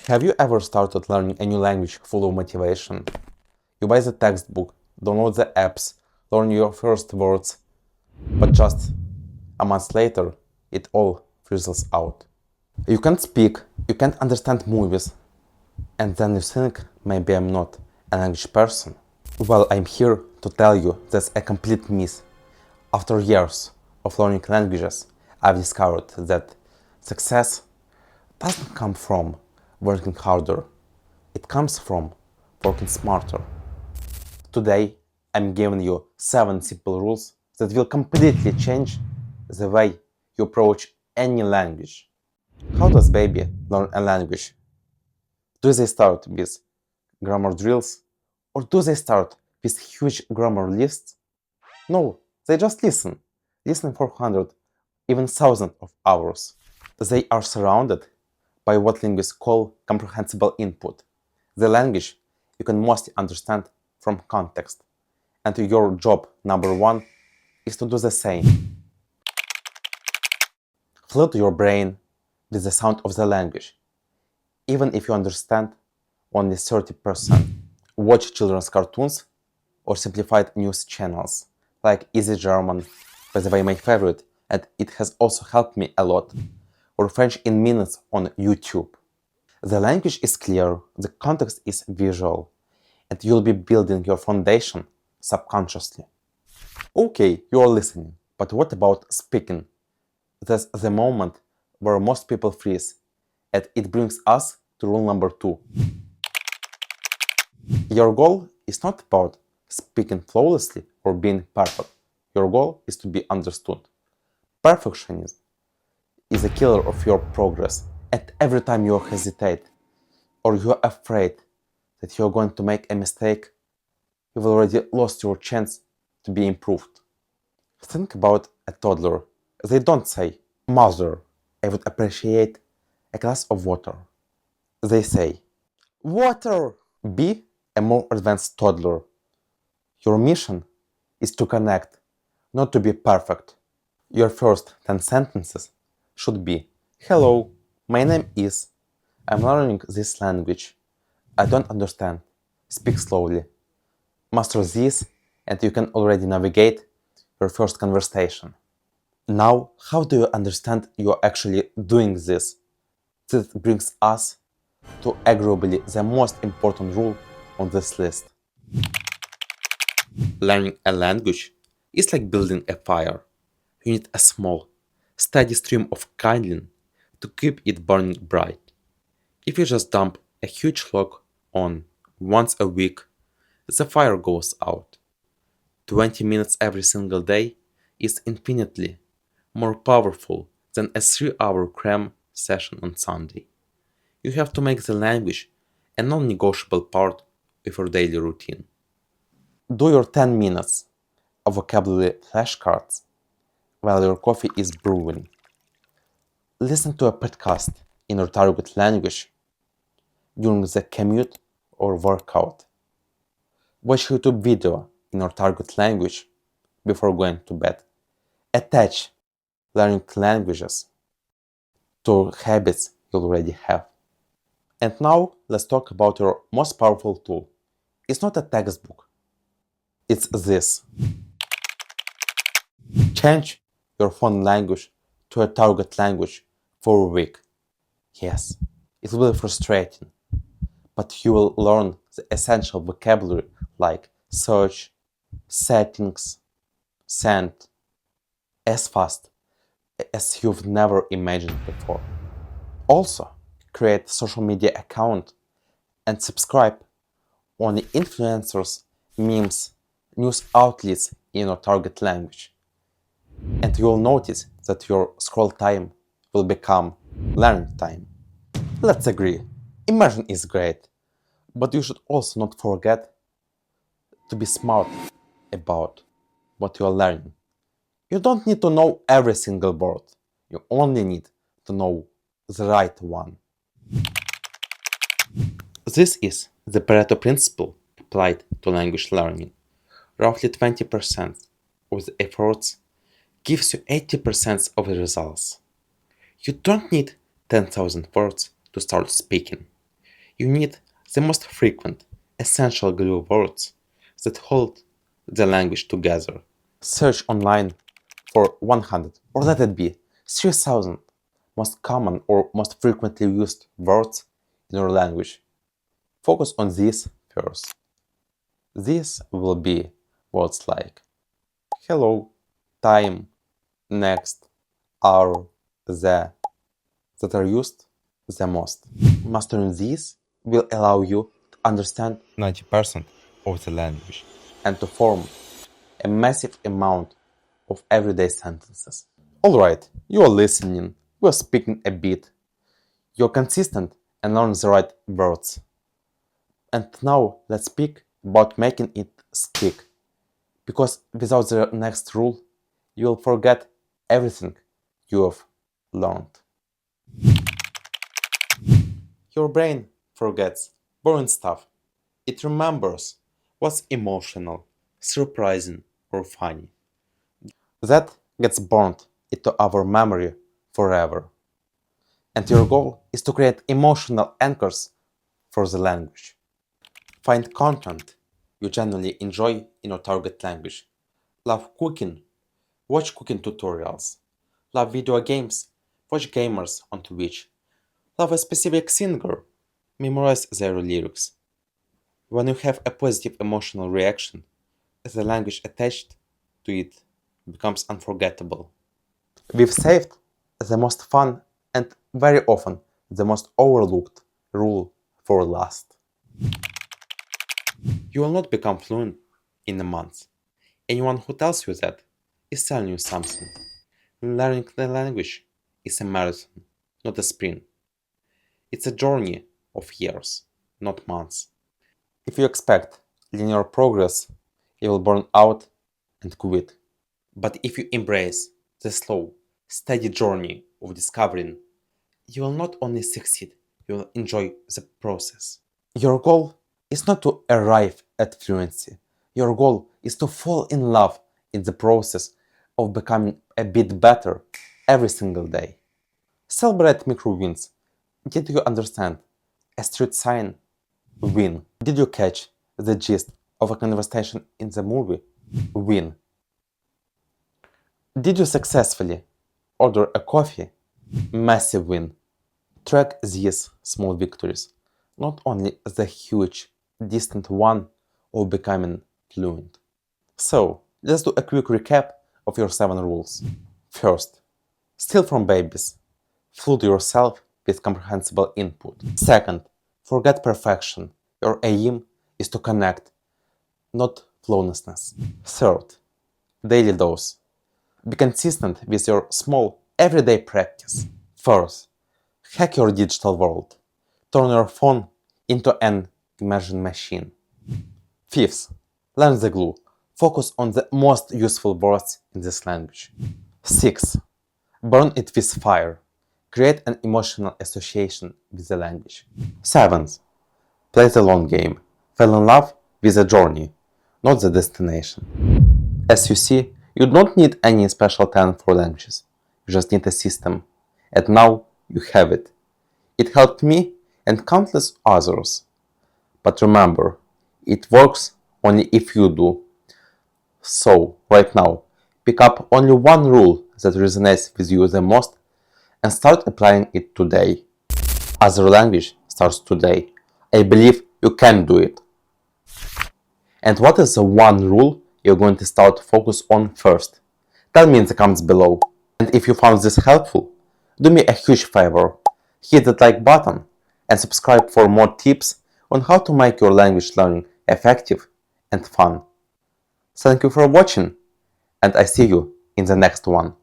Have you ever started learning a new language full of motivation? You buy the textbook, download the apps, learn your first words, but just a month later, it all fizzles out. You can't speak, you can't understand movies, and then you think, maybe I'm not a language person. Well, I'm here to tell you that's a complete myth. After years of learning languages, I've discovered that success doesn't come from working harder. It comes from working smarter. Today, I'm giving you 7 simple rules that will completely change the way you approach any language. How does baby learn a language? Do they start with grammar drills, or do they start with huge grammar lists? No, they just listen for 100, even 1,000 of hours. They are surrounded by what linguists call comprehensible input, the language you can mostly understand from context. And your job number 1 is to do the same. Flood your brain with the sound of the language, even if you understand only 30%. Watch children's cartoons or simplified news channels, like Easy German, by the way my favorite, and it has also helped me a lot, or French in Minutes on YouTube. The language is clear, the context is visual, and you'll be building your foundation subconsciously. Okay, you are listening, but what about speaking? That's the moment where most people freeze, and it brings us to rule number 2. Your goal is not about speaking flawlessly or being perfect. Your goal is to be understood. Perfectionism is a killer of your progress, and every time you hesitate or you're afraid that you're going to make a mistake, you've already lost your chance to be improved. Think about a toddler. They don't say, "Mother, I would appreciate a glass of water." They say, "Water!" Be a more advanced toddler. Your mission is to connect, not to be perfect. Your first 10 sentences should be, "Hello, my name is, I'm learning this language. I don't understand. Speak slowly. Master this, and you can already navigate your first conversation." Now, how do you understand you're actually doing this? This brings us to arguably the most important rule on this list. Learning a language is like building a fire. You need a small, steady stream of kindling to keep it burning bright. If you just dump a huge log on once a week, the fire goes out. 20 minutes every single day is infinitely more powerful than a 3-hour cram session on Sunday. You have to make the language a non-negotiable part of your daily routine. Do your 10 minutes of vocabulary flashcards while your coffee is brewing. Listen to a podcast in your target language during the commute or workout. Watch a YouTube video in your target language before going to bed. Attach learning languages to habits you already have. And now let's talk about your most powerful tool. It's not a textbook. It's this. Change your phone language to a target language for a week. Yes, it will be frustrating, but you will learn the essential vocabulary like search, settings, send, as fast as you've never imagined before. Also, create a social media account and subscribe on the influencers, memes, news outlets in your target language. And you'll notice that your scroll time will become learning time. Let's agree, Immersion is great, but you should also not forget to be smart about what you are learning. You don't need to know every single word. You only need to know the right one. This is the Pareto principle applied to language learning. Roughly 20% of the efforts gives you 80% of the results. You don't need 10,000 words to start speaking. You need the most frequent, essential glue words that hold the language together. Search online for 100, or let it be 3000 most common or most frequently used words in your language. Focus on these first. These will be words like hello, time, next, our, the, that are used the most. Mastering these will allow you to understand 90% of the language and to form a massive amount of everyday sentences. Alright, you are listening, you are speaking a bit, you're consistent and learn the right words. And now let's speak about making it stick. Because without the next rule, you will forget everything you have learned. Your brain forgets boring stuff. It remembers what's emotional, surprising, or funny. That gets burned into our memory forever. And your goal is to create emotional anchors for the language. Find content you genuinely enjoy in your target language. Love cooking? Watch cooking tutorials. Love video games? Watch gamers on Twitch. Love a specific singer? Memorize their lyrics. When you have a positive emotional reaction, the language attached to it becomes unforgettable. We've saved the most fun and very often the most overlooked rule for last. You will not become fluent in a month. Anyone who tells you that is telling you something. Learning the language is a marathon, not a sprint. It's a journey of years, not months. If you expect linear progress, you will burn out and quit. But if you embrace the slow, steady journey of discovering, you will not only succeed, you will enjoy the process. Your goal is not to arrive at fluency. Your goal is to fall in love in the process of becoming a bit better every single day. Celebrate micro wins. Did you understand a street sign? Win. Did you catch the gist of a conversation in the movie? Win. Did you successfully order a coffee? Massive win. Track these small victories, not only the huge, distant one of becoming fluent. So, let's do a quick recap of your 7 rules. First, steal from babies. Flood yourself with comprehensible input. Second, forget perfection. Your aim is to connect, not flawlessness. Third, daily dose. Be consistent with your small, everyday practice. Fourth, hack your digital world. Turn your phone into an immersion machine. Fifth, learn the glue. Focus on the most useful words in this language. Sixth, burn it with fire. Create an emotional association with the language. Seventh, play the long game. Fall in love with the journey, not the destination. As you see, you don't need any special talent for languages. You just need a system. And now you have it. It helped me and countless others. But remember, it works only if you do. So, right now, pick up only one rule that resonates with you the most and start applying it today. As your language starts today, I believe you can do it. And what is the one rule you're going to start to focus on first? Tell me in the comments below. And if you found this helpful, do me a huge favor. Hit that like button and subscribe for more tips on how to make your language learning effective and fun. Thank you for watching, and I see you in the next one.